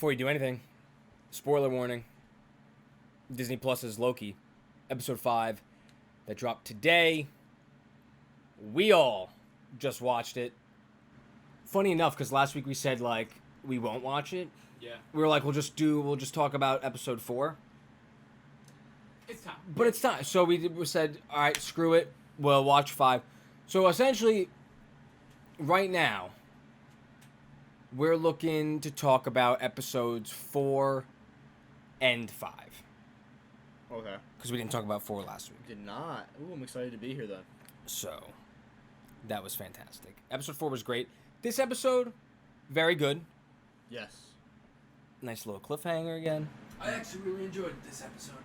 Before you do anything, spoiler warning. Disney Plus's Loki, episode 5, that dropped today. We all just watched it. Funny enough, because last week we said, like, we won't watch it. Yeah. We were like, we'll just talk about episode 4. It's time. But it's time. So we said, all right, screw it. We'll watch 5. So essentially, right now, we're looking to talk about episodes 4 and 5. Okay. Because we didn't talk about 4 last week. Did not. Ooh, I'm excited to be here then. So, that was fantastic. Episode 4 was great. This episode, very good. Yes. Nice little cliffhanger again. I actually really enjoyed this episode.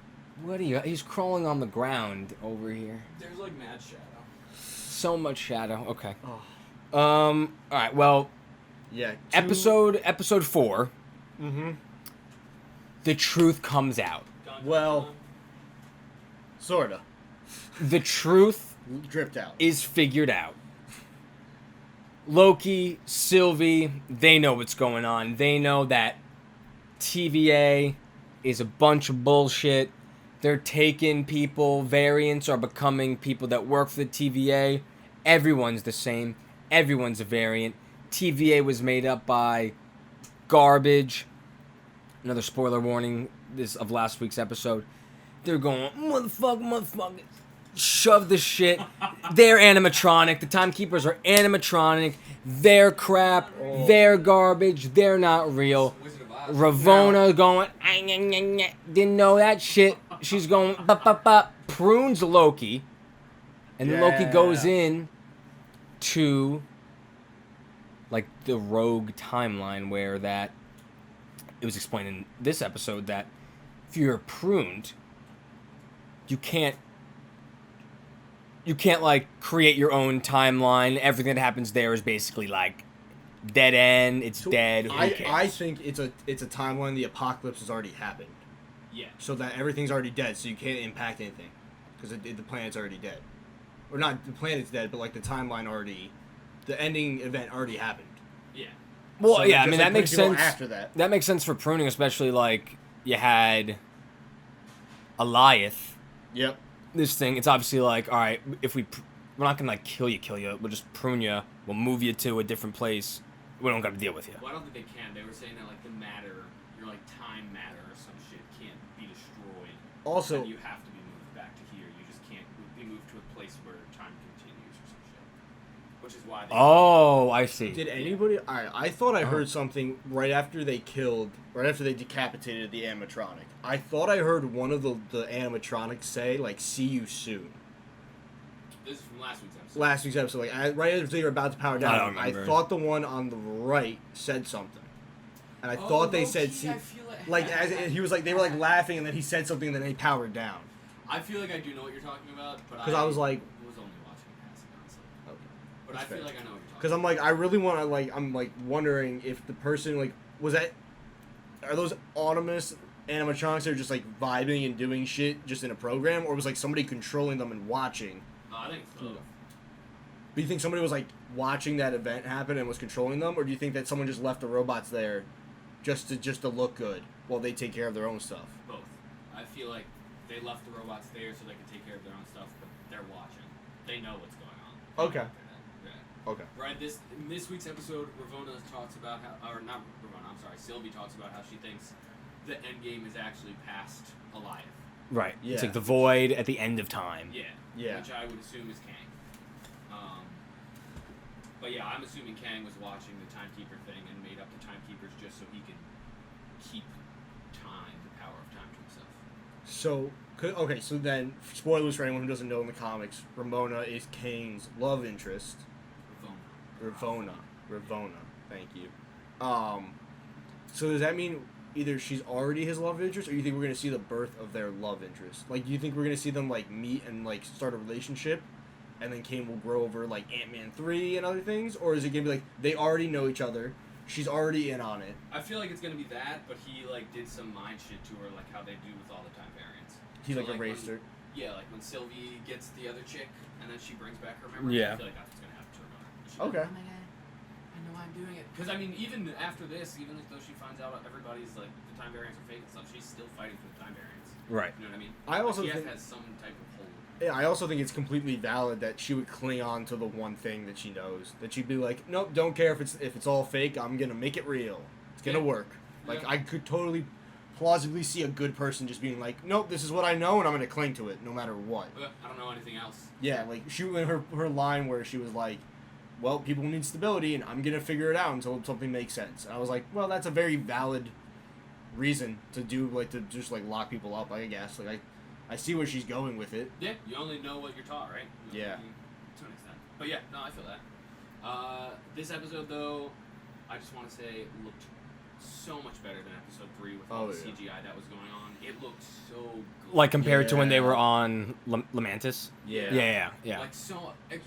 What are you? He's crawling on the ground over here. There's like mad shadow. So much shadow. Okay. Oh. All right. Well. Yeah. Episode 4. Mm-hmm. The truth comes out. Well, sorta. The truth Dripped out. is figured out. Loki, Sylvie, they know what's going on. They know that TVA is a bunch of bullshit. They're taking people. Variants are becoming people that work for the TVA. Everyone's the same. Everyone's a variant. TVA was made up by garbage. Another spoiler warning of last week's episode. They're going, motherfucker. Shove the shit. They're animatronic. The timekeepers are animatronic. They're crap. They're garbage. They're not real. Ravonna going, didn't know that shit. She's going, prunes Loki. And then Loki goes in to, like, the rogue timeline where that, it was explained in this episode that if you're pruned, you can't like create your own timeline. Everything that happens there is basically like dead end. It's dead. Who cares? I think it's a timeline. The apocalypse has already happened. Yeah. So that everything's already dead. So you can't impact anything because the planet's already dead, or not the planet's dead, but like the timeline already, the ending event already happened. Yeah. Well, So yeah, I just, mean, like, that makes putting people sense. After that. That makes sense for pruning, especially like you had Eliath. Yep. This thing, it's obviously like, all right, if we're not gonna like kill you, we'll just prune you. We'll move you to a different place. We don't got to deal with you. Well, I don't think they can. They were saying that like the matter, your like time matter or some shit can't be destroyed. Also, and you have to be moved back to here. You just can't be moved to a place where time continues or some shit. Which is why they... Oh, I see. did anybody? I thought I heard something right after they decapitated the animatronic. I thought I heard one of the animatronics say like "See you soon." This is from last week's episode. Last week's episode, like right as they were about to power down, I don't remember. thought the one on the right said something, and I thought they said "See." I feel Like as he was like they were like laughing, and then he said something, and then they powered down. I feel like I do know what you're talking about, but Because I was like, was only watching past it, honestly. okay. But That's I feel fair. like I know what you're talking Because I'm like, I really want to like, I'm like wondering if the person like are those autonomous animatronics that are just like vibing and doing shit just in a program, or was like somebody controlling them and watching? I think it's both. Do you think somebody was like watching that event happen and was controlling them, or do you think that someone just left the robots there just to look good while they take care of their own stuff? Both. I feel like they left the robots there so they could take care of their own stuff, but they're watching. They know what's going on. Okay. Yeah. Okay. Right. In this week's episode, Ravonna talks about how, or not Ravonna. I'm sorry. Sylvie talks about how she thinks the end game is actually past Eliath. Right. Yeah. It's like the void at the end of time. Yeah. Yeah. Which I would assume is Kang. But yeah, I'm assuming Kang was watching the Timekeeper thing and made up the Timekeepers just so he could keep time, the power of time to himself. So okay, so then spoilers for anyone who doesn't know in the comics, Ramona is Kang's love interest. Ravonna. Thank you. So does that mean either she's already his love interest, or you think we're gonna see the birth of their love interest? Like, do you think we're gonna see them like meet and like start a relationship, and then Kang will grow over like Ant-Man 3 and other things, or is it gonna be like they already know each other, she's already in on it? I feel like it's gonna be that, but he like did some mind shit to her, like how they do with all the time variants. He So, like erased her. Yeah, like when Sylvie gets the other chick, and then she brings back her memories. Yeah. I feel like that's what's gonna happen to her. Okay. Oh my god, I know mind doing it. Because, I mean, even after this, even though she finds out everybody's, like, the time variants are fake and stuff, she's still fighting for the time variants. Right. You know what I mean? I also TF think... has some type of hold. Yeah, I also think it's completely valid that she would cling on to the one thing that she knows. That she'd be like, nope, don't care if it's all fake. I'm gonna make it real. It's gonna work. Like I could totally, plausibly see a good person just being like, nope, this is what I know, and I'm gonna cling to it no matter what. I don't know anything else. Yeah, like she her line where she was like, well, people need stability, and I'm gonna figure it out until something makes sense. And I was like, well, that's a very valid reason to do, like, to just like lock people up. I guess like I see where she's going with it. Yeah, you only know what you're taught, right? Yeah. To an extent. But yeah, no, I feel that. This episode, though, I just want to say, looked so much better than episode 3 with all the CGI that was going on. It looked so good. Like compared to when they were on Lamantis? Yeah. Yeah. Like,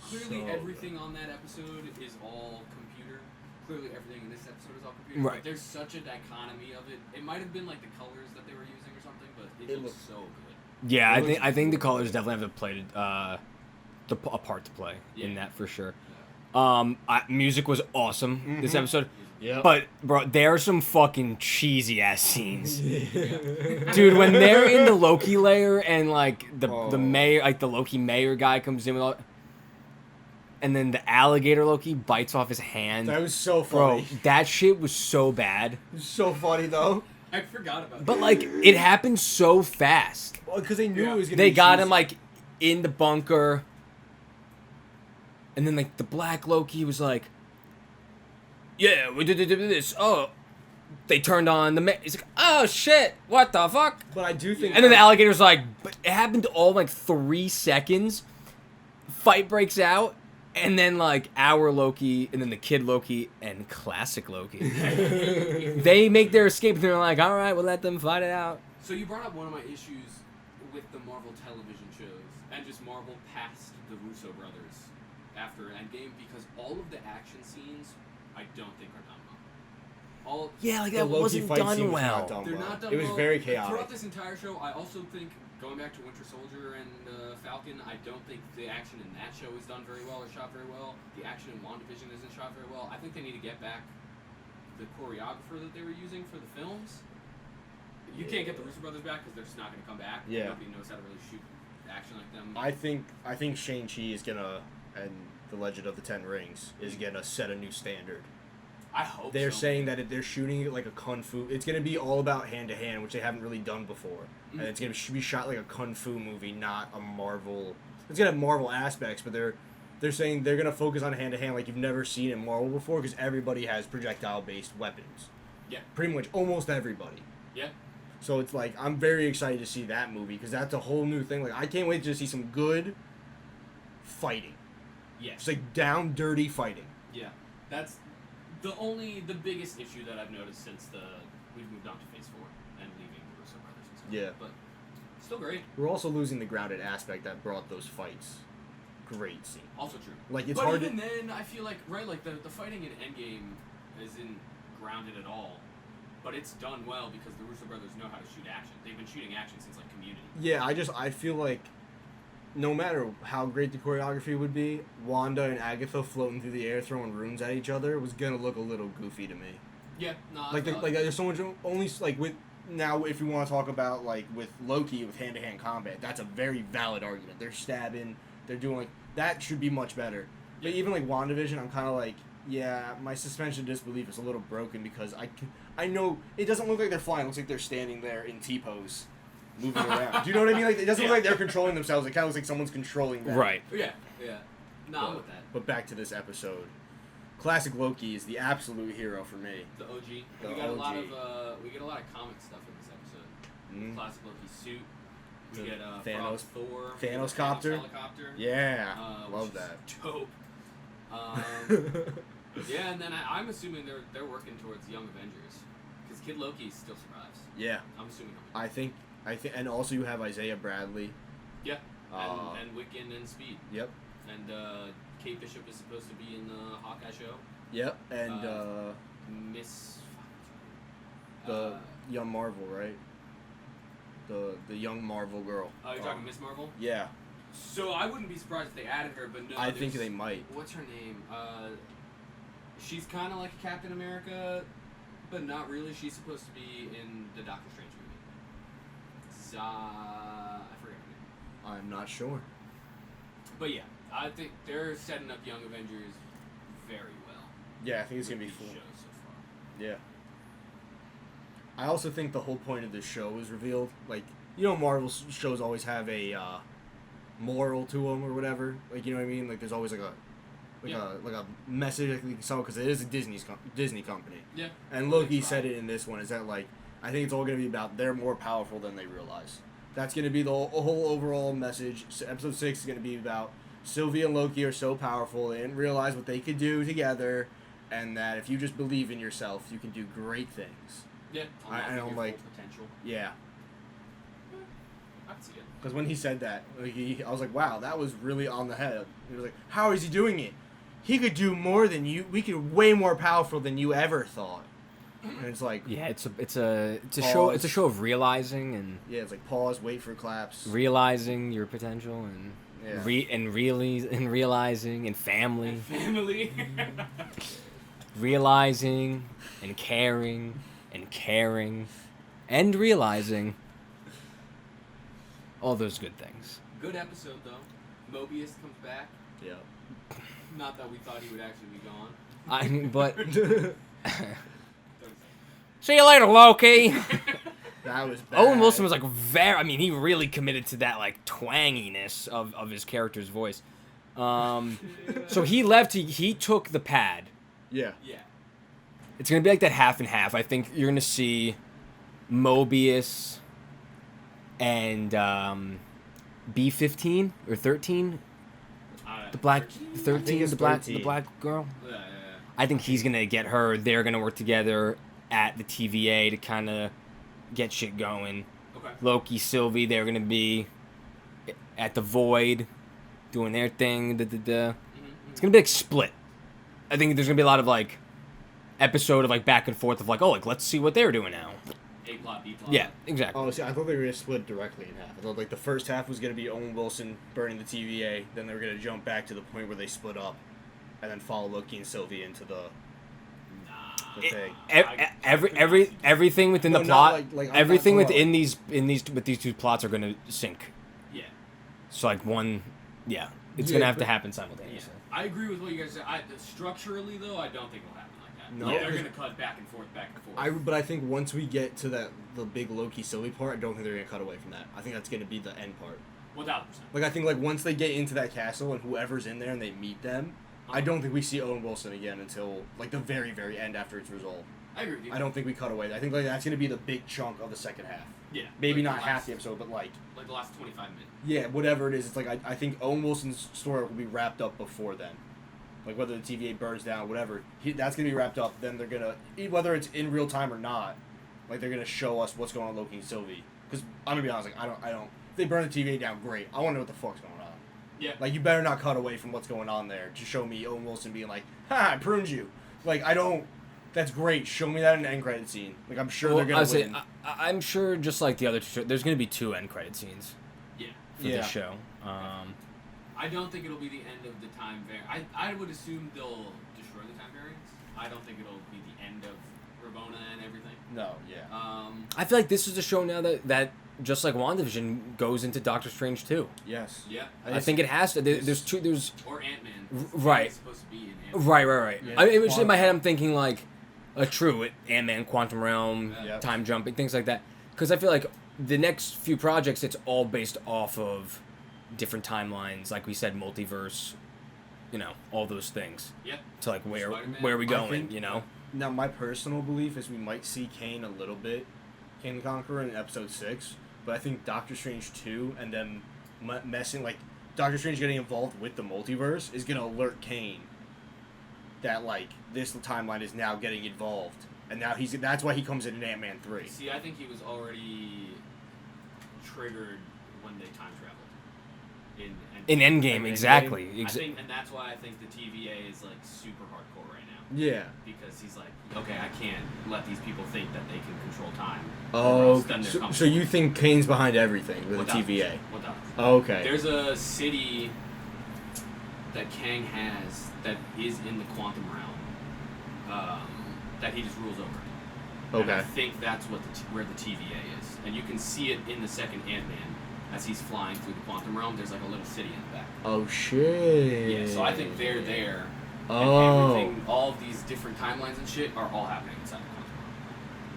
clearly everything on that episode is all computer. Clearly everything in this episode is all computer. Right. But there's such a dichotomy of it. It might have been like the colors that they were using or something, but it looks so good. Yeah, I think the colors definitely have played a part to play in that for sure. Music was awesome this episode. Yeah. But bro, there are some fucking cheesy ass scenes. Dude, when they're in the Loki lair and like the mayor, like the Loki mayor guy comes in with all, and then the alligator Loki bites off his hand. That was so funny. Bro, that shit was so bad. It was so funny though. I forgot about that. But like it happened so fast. Well, because they knew it was gonna They be got cheesy. him like in the bunker, and then like the black Loki was like, "Yeah, we did this." Oh, they turned on the. He's like, "Oh shit, what the fuck?" But I do think. And then the alligator's like, "But it happened all in like 3 seconds." Fight breaks out, and then like our Loki, and then the kid Loki, and classic Loki. They make their escape, and they're like, "All right, we'll let them fight it out." So you brought up one of my issues with the Marvel television shows, and just Marvel past the Russo brothers after Endgame, because all of the action scenes, I don't think are done well. Like The that Loki wasn't fight done scene was well. not done They're well. not done It was well. very chaotic. Throughout this entire show, I also think, going back to Winter Soldier and Falcon, I don't think the action in that show is done very well or shot very well. The action in WandaVision isn't shot very well. I think they need to get back the choreographer that they were using for the films. You can't get the Russo brothers back because they're just not going to come back. Yeah. Nobody knows how to really shoot action like them. I think Shang-Chi is gonna, and the Legend of the Ten Rings is gonna set a new standard. I hope They're so. saying that they're shooting it like a kung fu. It's gonna be all about hand to hand, which they haven't really done before, and it's gonna be shot like a kung fu movie, not a Marvel. It's gonna have Marvel aspects, but they're saying they're gonna focus on hand to hand like you've never seen in Marvel before, because everybody has projectile based weapons. Yeah. Pretty much almost everybody. Yeah. So it's like I'm very excited to see that movie because that's a whole new thing. Like I can't wait to see some good fighting. Yeah. Just like down dirty fighting. Yeah. That's the biggest issue that I've noticed since we've moved on to Phase 4 and leaving the Russo brothers and stuff. Yeah. But still great. We're also losing the grounded aspect that brought those fights. Great scene. Also true. Like it's but hard even to... then, I feel like the fighting in Endgame isn't grounded at all. But it's done well because the Russo brothers know how to shoot action. They've been shooting action since like Community. Yeah, I feel like no matter how great the choreography would be, Wanda and Agatha floating through the air throwing runes at each other was gonna look a little goofy to me. Yeah, no. Like there's so much only like with now if you want to talk about like with Loki with hand to hand combat, that's a very valid argument. They're stabbing, they're doing like that should be much better. But even like WandaVision, I'm kind of like, yeah, my suspension of disbelief is a little broken because I know it doesn't look like they're flying. It looks like they're standing there in T-pose, moving around. Do you know what I mean? Like it doesn't look like they're controlling themselves. It kind of looks like someone's controlling them. Right. Yeah. Not with that. But back to this episode. Classic Loki is the absolute hero for me. The OG. The we got a lot OG. of we get a lot of comic stuff in this episode. Classic Loki suit. We The get Thanos- Frog Thor. Thanos Thanos copter. helicopter. Yeah, which love is that. Dope. Yeah, and then I'm assuming they're working towards Young Avengers because Kid Loki still survives. Yeah, I'm assuming. I think, and also you have Isaiah Bradley. Yeah. And Wiccan and Speed. Yep. And Kate Bishop is supposed to be in the Hawkeye show. Yep, and Miss. the young Marvel, right? The young Marvel girl. Oh, you're talking Miss Marvel? Yeah, So I wouldn't be surprised if they added her, but no. I think they might. What's her name? she's kind of like Captain America, but not really. She's supposed to be in the Doctor Strange movie. I forget her name. I'm not sure. But yeah, I think they're setting up Young Avengers very well. Yeah, I think it's gonna be With cool. these shows so far. Yeah. I also think the whole point of this show is revealed. Like, you know, Marvel shows always have a moral to them or whatever. Like, you know what I mean? Like, there's always like a message that we can sell because it is a Disney company. Yeah. And Loki said it in this one. Is that like I think it's all gonna be about they're more powerful than they realize. That's gonna be the whole overall message. So episode 6 is gonna be about Sylvie and Loki are so powerful they didn't realize what they could do together, and that if you just believe in yourself, you can do great things. Yeah. I don't like potential. Yeah. I can see it. Because when he said that, like, I was like, wow, that was really on the head. He was like, how is he doing it? He could do more than you. We could way more powerful than you ever thought. And it's like, Yeah, it's a show. It's a show of realizing and yeah, it's like pause, wait for claps. realizing your potential and Yeah. realizing and family, Family. realizing and caring and realizing all those good things. Good episode though. Mobius comes back. Yeah. Not that we thought he would actually be gone. I mean, but 30 see you later, Loki. That was bad. Owen Wilson was like he really committed to that like twanginess of his character's voice. So he left. He took the pad. Yeah. Yeah. It's gonna be like that half and half. I think you're gonna see Mobius and B-15 or 13, the black 13, it's the black 13. the black girl. Yeah. I think he's gonna get her. They're gonna work together at the TVA to kind of get shit going. Okay. Loki, Sylvie, they're gonna be at the Void, doing their thing. It's gonna be like split. I think there's gonna be a lot of like episode of like back and forth of like, oh, like let's see what they're doing now. A plot, B plot. Yeah, exactly. Oh, see, I thought they were gonna split directly in half. I thought like the first half was gonna be Owen Wilson burning the TVA. Then they were gonna jump back to the point where they split up, and then follow Loki and Sylvie into the thing. Everything within the No, plot, not like- I'm everything not- within with these two plots are gonna sync. Yeah. So like one, it's Yeah, gonna have to but- happen Yeah. simultaneously. I agree with what you guys said. Structurally though, I don't think it'll happen like that. No. Yeah, they're gonna cut back and forth. But I think once we get to the big Loki Sylvie part, I don't think they're gonna cut away from that. I think that's gonna be the end part. 1000%. Like I think like once they get into that castle and whoever's in there and they meet them, I don't think we see Owen Wilson again until like the very end after it's resolved. I agree with you. I don't think we cut away. I think like that's gonna be the big chunk of the second half. Yeah. Maybe like not half the episode, but like the last 25 minutes. yeah, whatever it is. It's like I think Owen Wilson's story will be wrapped up before then. Like whether the TVA burns down, whatever, that's gonna be wrapped up. Then they're gonna whether it's in real time or not, like they're gonna show us what's going on with Loki and Sylvie. Because I'm gonna be honest, like I don't. If they burn the TVA down, great. I want to know what the fuck's going on. Yeah. Like you better not cut away from what's going on there to show me Owen Wilson being like, "Ha, I pruned you." Like I don't. That's great. Show me that in the end credit scene. Like I'm sure they're gonna win. I'm sure just like the other two, there's gonna be 2 end credit scenes Yeah. for this show. I don't think it'll be the end of the time variant. I would assume they'll destroy the time variants. I don't think it'll be the end of Ravonna and everything. No, yeah. I feel like this is a show now that just like WandaVision goes into Doctor Strange too. Yes. Yeah. I think it has to. There's Or Ant-Man. Right. It's supposed to be in Ant-Man. Right. Yeah. I mean, it was just in my head. I'm thinking like a true Ant-Man, Quantum Realm, Yeah. time jumping, things like that. Because I feel like the next few projects, it's all based off of different timelines, like we said, multiverse, all those things. Yeah. To like where Spider-Man. are we I going? think- Now, my personal belief is we might see Kane a little bit, Kane the Conqueror in episode 6, but I think Doctor Strange 2 and them messing, like, Doctor Strange getting involved with the multiverse is going to alert Kane that, like, this timeline is now getting involved. And now that's why he comes in Ant-Man 3. See, I think he was already triggered when they time traveled. In Endgame, exactly. I think, and that's why I think the TVA is like super hardcore right now. Yeah. Because he's like, okay, I can't let these people think that they can control time. Oh, Then they're so comfortable. you think Kane's behind everything with the TVA? Without. Oh, okay. There's a city that Kang has that is in the quantum realm that he just rules over. Okay. And I think that's where the TVA is, and you can see it in the second Ant-Man as he's flying through the quantum realm. There's like a little city in the back. Oh shit. Yeah, so I think they're there. Oh. And everything, all of these different timelines and shit are all happening inside the quantum